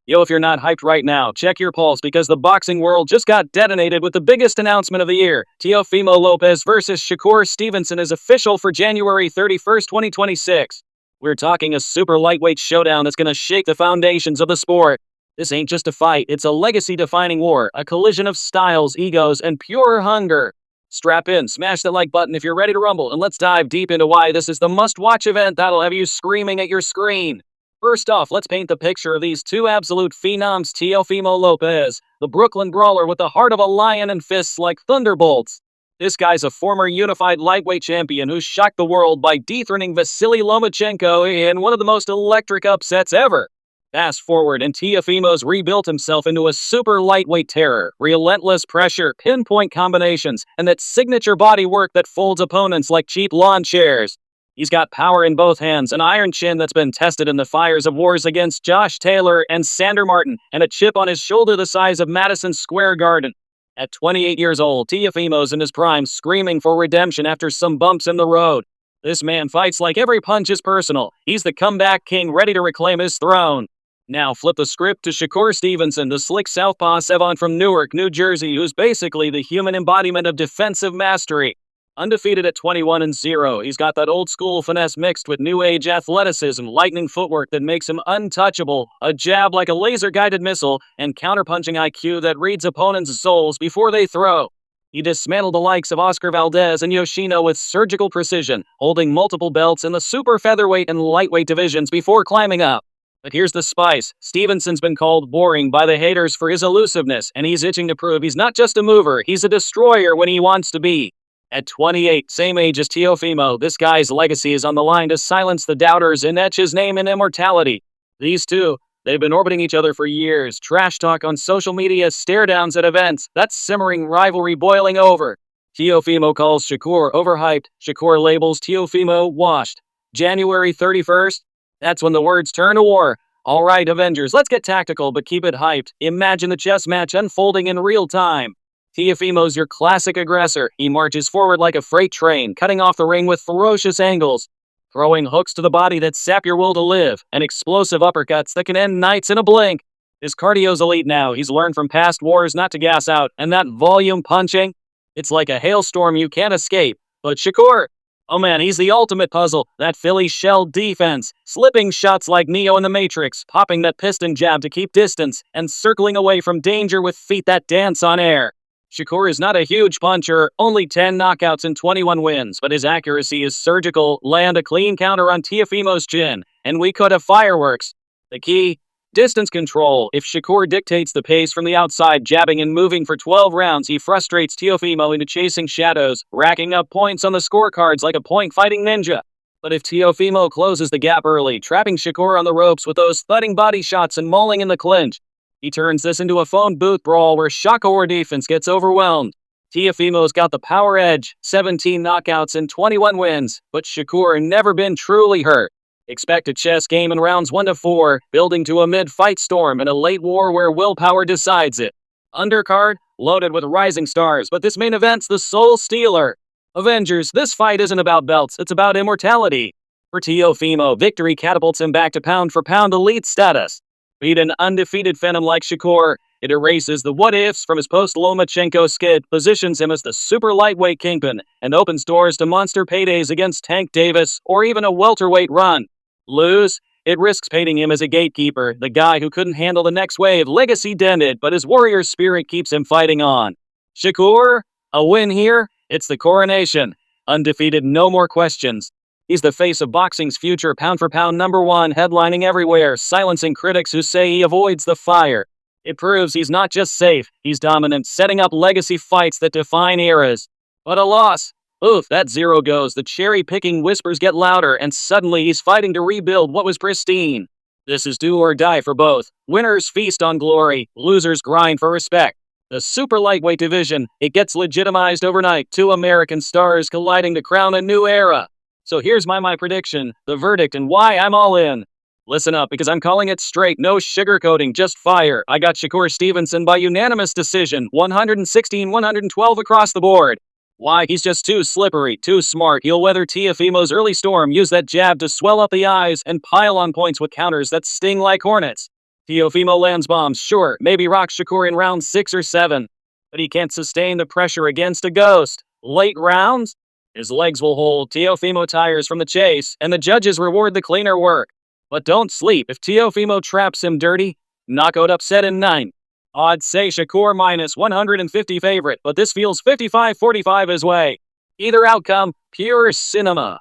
Yo, if you're not hyped right now, check your pulse because the boxing world just got detonated with the biggest announcement of the year. Teofimo Lopez versus Shakur Stevenson is official for January 31st, 2026. We're talking a super lightweight showdown that's gonna shake the foundations of the sport. This ain't just a fight, it's a legacy-defining war, a collision of styles, egos, and pure hunger. Strap in, smash the like button if you're ready to rumble, and let's dive deep into why this is the must-watch event that'll have you screaming at your screen. First off, let's paint the picture of these two absolute phenoms. Teofimo Lopez, the Brooklyn brawler with the heart of a lion and fists like thunderbolts. This guy's a former unified lightweight champion who shocked the world by dethroning Vasily Lomachenko in one of the most electric upsets ever. Fast forward, and Teofimo's rebuilt himself into a super lightweight terror, relentless pressure, pinpoint combinations, and that signature body work that folds opponents like cheap lawn chairs. He's got power in both hands, an iron chin that's been tested in the fires of wars against Josh Taylor and Sander Martin, and a chip on his shoulder the size of Madison Square Garden. At 28 years old, Teofimo's in his prime, screaming for redemption after some bumps in the road. This man fights like every punch is personal. He's the comeback king ready to reclaim his throne. Now flip the script to Shakur Stevenson, the slick southpaw savant from Newark, New Jersey, who's basically the human embodiment of defensive mastery. Undefeated at 21-0, he's got that old-school finesse mixed with new-age athleticism, lightning footwork that makes him untouchable, a jab like a laser-guided missile, and counterpunching IQ that reads opponents' souls before they throw. He dismantled the likes of Oscar Valdez and Yoshino with surgical precision, holding multiple belts in the super featherweight and lightweight divisions before climbing up. But here's the spice. Stevenson's been called boring by the haters for his elusiveness, and he's itching to prove he's not just a mover, he's a destroyer when he wants to be. At 28, same age as Teofimo, this guy's legacy is on the line to silence the doubters and etch his name in immortality. These two, they've been orbiting each other for years. Trash talk on social media, stare-downs at events, that simmering rivalry boiling over. Teofimo calls Shakur overhyped. Shakur labels Teofimo washed. January 31st? That's when the words turn to war. All right, Avengers, let's get tactical, but keep it hyped. Imagine the chess match unfolding in real time. Teofimo's your classic aggressor. He marches forward like a freight train, cutting off the ring with ferocious angles, throwing hooks to the body that sap your will to live, and explosive uppercuts that can end nights in a blink. His cardio's elite now. He's learned from past wars not to gas out, and that volume punching, it's like a hailstorm you can't escape. But Shakur, oh man, he's the ultimate puzzle. That Philly shell defense, slipping shots like Neo in the Matrix, popping that piston jab to keep distance, and circling away from danger with feet that dance on air. Shakur is not a huge puncher, only 10 knockouts and 21 wins, but his accuracy is surgical. Land a clean counter on Teofimo's chin, and we could have fireworks. The key? Distance control. If Shakur dictates the pace from the outside, jabbing and moving for 12 rounds, he frustrates Teofimo into chasing shadows, racking up points on the scorecards like a point-fighting ninja. But if Teofimo closes the gap early, trapping Shakur on the ropes with those thudding body shots and mauling in the clinch, he turns this into a phone booth brawl where Shakur defense gets overwhelmed. Teofimo's got the power edge, 17 knockouts and 21 wins, but Shakur never been truly hurt. Expect a chess game in rounds 1 to 4, building to a mid-fight storm in a late war where willpower decides it. Undercard, loaded with rising stars, but this main event's the soul stealer. Avengers, this fight isn't about belts, it's about immortality. For Teofimo, victory catapults him back to pound-for-pound elite status. Beat an undefeated phenom like Shakur, it erases the what-ifs from his post-Lomachenko skid, positions him as the super lightweight kingpin, and opens doors to monster paydays against Tank Davis or even a welterweight run. Lose? It risks painting him as a gatekeeper, the guy who couldn't handle the next wave, legacy dented, but his warrior spirit keeps him fighting on. Shakur? A win here? It's the coronation. Undefeated, no more questions. He's the face of boxing's future, pound-for-pound #1, headlining everywhere, silencing critics who say he avoids the fire. It proves he's not just safe, he's dominant, setting up legacy fights that define eras. But a loss. Oof, that zero goes, the cherry-picking whispers get louder, and suddenly he's fighting to rebuild what was pristine. This is do or die for both. Winners feast on glory, losers grind for respect. The super lightweight division, it gets legitimized overnight, two American stars colliding to crown a new era. So here's my prediction, the verdict, and why I'm all in. Listen up, because I'm calling it straight, no sugarcoating, just fire. I got Shakur Stevenson by unanimous decision, 116-112 across the board. Why, he's just too slippery, too smart. He'll weather Teofimo's early storm, use that jab to swell up the eyes, and pile on points with counters that sting like hornets. Teofimo lands bombs, sure, maybe rocks Shakur in round 6 or 7. But he can't sustain the pressure against a ghost. Late rounds? His legs will hold, Teofimo tires from the chase, and the judges reward the cleaner work. But don't sleep, if Teofimo traps him dirty, knockout upset in 9. Odds say Shakur minus 150 favorite, but this feels 55-45 his way. Either outcome, pure cinema.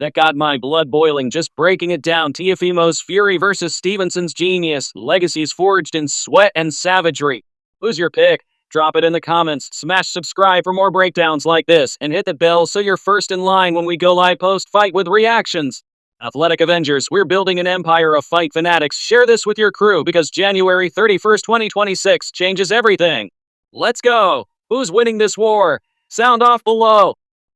That got my blood boiling just breaking it down. Teofimo's fury versus Stevenson's genius, legacies forged in sweat and savagery. Who's your pick? Drop it in the comments, smash subscribe for more breakdowns like this, and hit the bell so you're first in line when we go live post-fight with reactions. Athletic Avengers, we're building an empire of fight fanatics. Share this with your crew because January 31st, 2026 changes everything. Let's go! Who's winning this war? Sound off below.